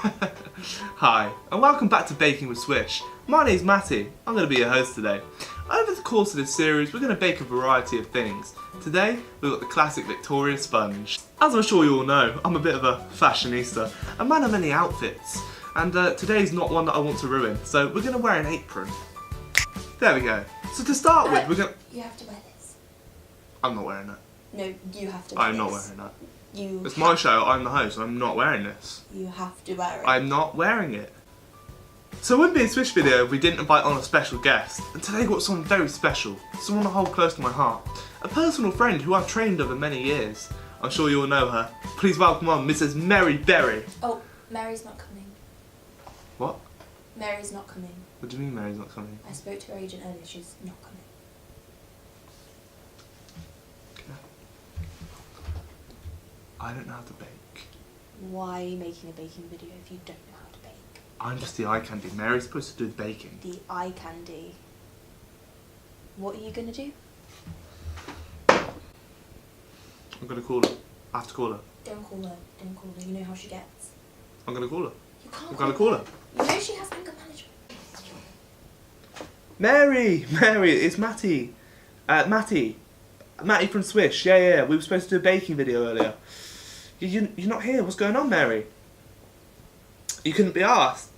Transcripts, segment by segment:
Hi, and welcome back to Baking with Swish. My name's Mattie. I'm going to be your host today. Over the course of this series, we're going to bake a variety of things. Today, we've got the classic Victoria sponge. As I'm sure you all know, I'm a bit of a fashionista, a man of many outfits, and today's not one that I want to ruin, so we're going to wear an apron. There we go. So to start with, we're going to... You have to wear this. I'm not wearing that. No, you have to wear this. I'm not wearing that. It's my my show, I'm the host, I'm not wearing this. You have to wear it. I'm not wearing it. So with the Swish video, we didn't invite on a special guest, and today we've got someone very special, someone I hold close to my heart, a personal friend who I've trained over many years. I'm sure you all know her. Please welcome on Mrs. Mary Berry. Oh, Mary's not coming. What? Mary's not coming. What do you mean Mary's not coming? I spoke to her agent earlier, she's not coming. I don't know how to bake. Why are you making a baking video if you don't know how to bake? I'm just the eye candy. Mary's supposed to do the baking. The eye candy. What are you going to do? I'm going to call her. I have to call her. Don't call her. Don't call her. You know how she gets. I'm going to call her. You can't I'm going to call her. You know she has anger management. Mary, it's Mattie. Mattie from Swish. Yeah. We were supposed to do a baking video earlier. You're not here. What's going on, Mary? You couldn't be asked.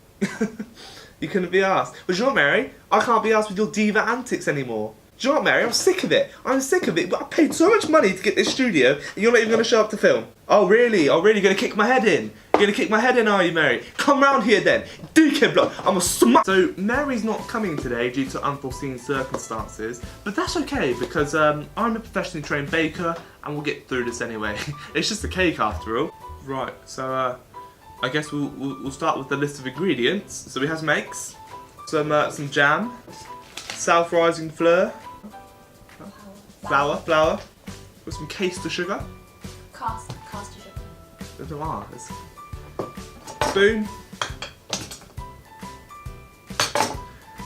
You couldn't be asked. Well, do you know what, Mary? I can't be asked with your diva antics anymore. Do you know what, Mary? I'm sick of it. I'm sick of it. But I paid so much money to get this studio, and you're not even going to show up to film. Oh, really? Oh, really? You're going to kick my head in? You're going to kick my head in, are you, Mary? Come round here, then. Dickhead block. I'm a smack. So, Mary's not coming today due to unforeseen circumstances, but that's okay, because I'm a professionally trained baker, and we'll get through this anyway. It's just a cake, after all. Right, so, I guess we'll start with the list of ingredients. So, we have some eggs, some jam, self-rising flour, flour, with some caster sugar. Caster sugar. There's spoon.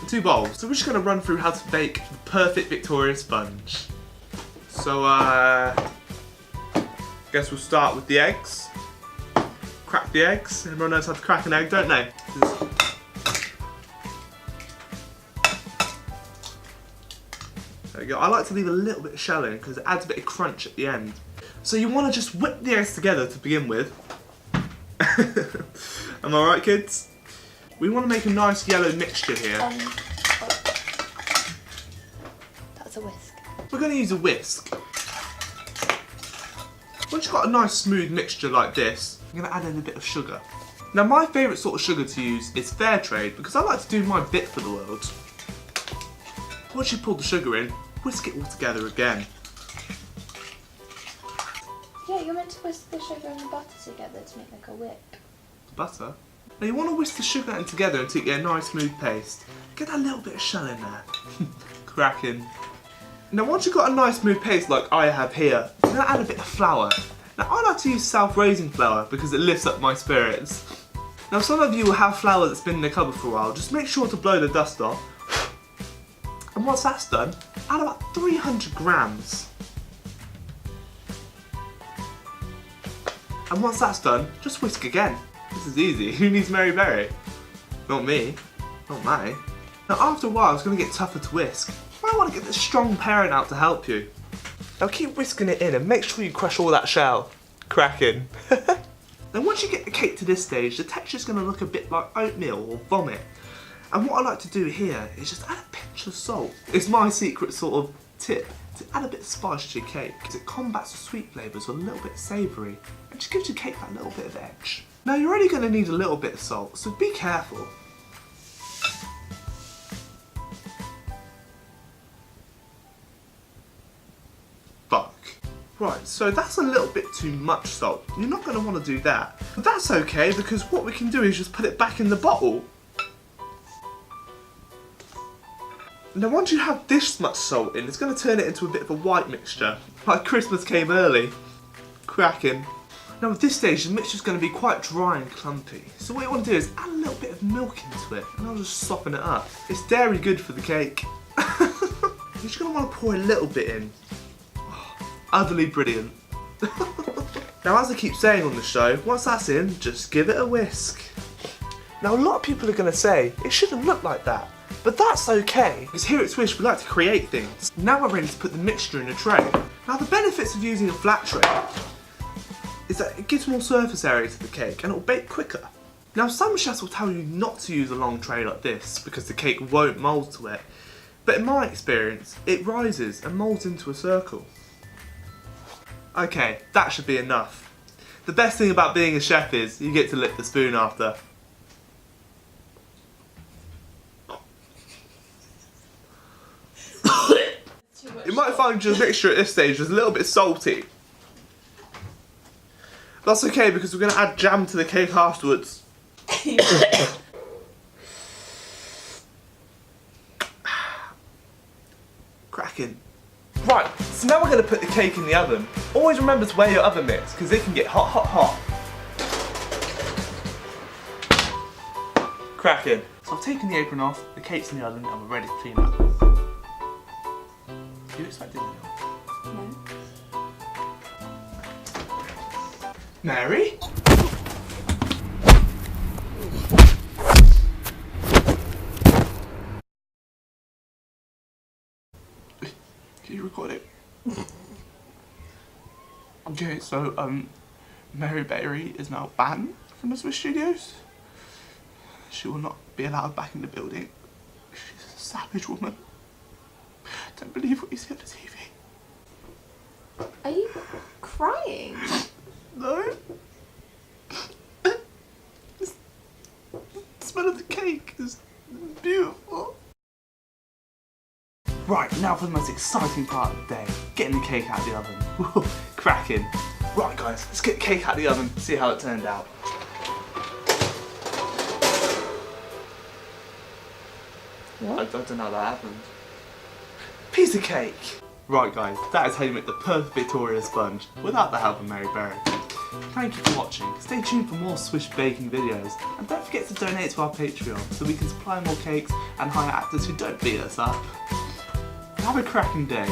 And 2 bowls. So we're just going to run through how to bake the perfect Victoria sponge. So I guess we'll start with the eggs. Crack the eggs. Everyone knows how to crack an egg, don't they? There we go. I like to leave a little bit of shell in because it adds a bit of crunch at the end. So you want to just whip the eggs together to begin with. Am I right, kids? We want to make a nice yellow mixture here. That's a whisk. We're going to use a whisk. Once you've got a nice smooth mixture like this, I'm going to add in a bit of sugar. Now my favourite sort of sugar to use is fair trade because I like to do my bit for the world. Once you've pulled the sugar in, whisk it all together again. Yeah, you're meant to whisk the sugar and the butter together to make like a whip. Butter? Now you want to whisk the sugar in together until you get a nice smooth paste. Get that little bit of shell in there. Cracking. Now once you've got a nice smooth paste like I have here, I'm going to add a bit of flour. Now I like to use self-raising flour because it lifts up my spirits. Now some of you will have flour that's been in the cupboard for a while, just make sure to blow the dust off. And once that's done, add about 300 grams. And once that's done, just whisk again. This is easy. Who needs Mary Berry? Not me. Not Mattie. Now after a while it's going to get tougher to whisk. You might want to get this strong parent out to help you. Now keep whisking it in and make sure you crush all that shell. Cracking. Then once you get the cake to this stage, the texture's going to look a bit like oatmeal or vomit. And what I like to do here is just add a pinch of salt. It's my secret sort of tip to add a bit of spice to your cake because it combats the sweet flavours with a little bit savoury and just gives your cake that little bit of edge. Now you're only going to need a little bit of salt, so be careful. Fuck. Right, so that's a little bit too much salt. You're not going to want to do that. But that's okay because what we can do is just put it back in the bottle. Now once you have this much salt in, it's going to turn it into a bit of a white mixture. Like Christmas came early. Cracking. Now at this stage the mixture's going to be quite dry and clumpy. So what you want to do is add a little bit of milk into it and I'll just soften it up. It's dairy good for the cake. You're just going to want to pour a little bit in. Oh, utterly brilliant. Now as I keep saying on the show, once that's in, just give it a whisk. Now a lot of people are going to say, it shouldn't look like that. But that's okay, because here at Swish we like to create things. Now we're ready to put the mixture in a tray. Now the benefits of using a flat tray is that it gives more surface area to the cake and it will bake quicker. Now some chefs will tell you not to use a long tray like this because the cake won't mould to it. But in my experience, it rises and moulds into a circle. Okay, that should be enough. The best thing about being a chef is you get to lick the spoon after. You might find your mixture at this stage is a little bit salty. That's okay because we're going to add jam to the cake afterwards. Cracking. Right, so now we're going to put the cake in the oven. Always remember to weigh your oven mitts because it can get hot, hot, hot. Cracking. So I've taken the apron off, the cake's in the oven and we're ready to clean up. You expecting it? No. Mary? Can you record it? Okay, so Mary Berry is now banned from the Swish Studios. She will not be allowed back in the building. She's a savage woman. Don't believe what you see on the TV. Are you crying? No. The smell of the cake is beautiful. Right, now for the most exciting part of the day. Getting the cake out of the oven. Cracking. Right guys, let's get the cake out of the oven, see how it turned out. What? I don't know how that happened. Piece of cake! Right guys, that is how you make the perfect Victoria sponge without the help of Mary Berry. Thank you for watching, stay tuned for more Swish baking videos and don't forget to donate to our Patreon so we can supply more cakes and hire actors who don't beat us up. Have a cracking day.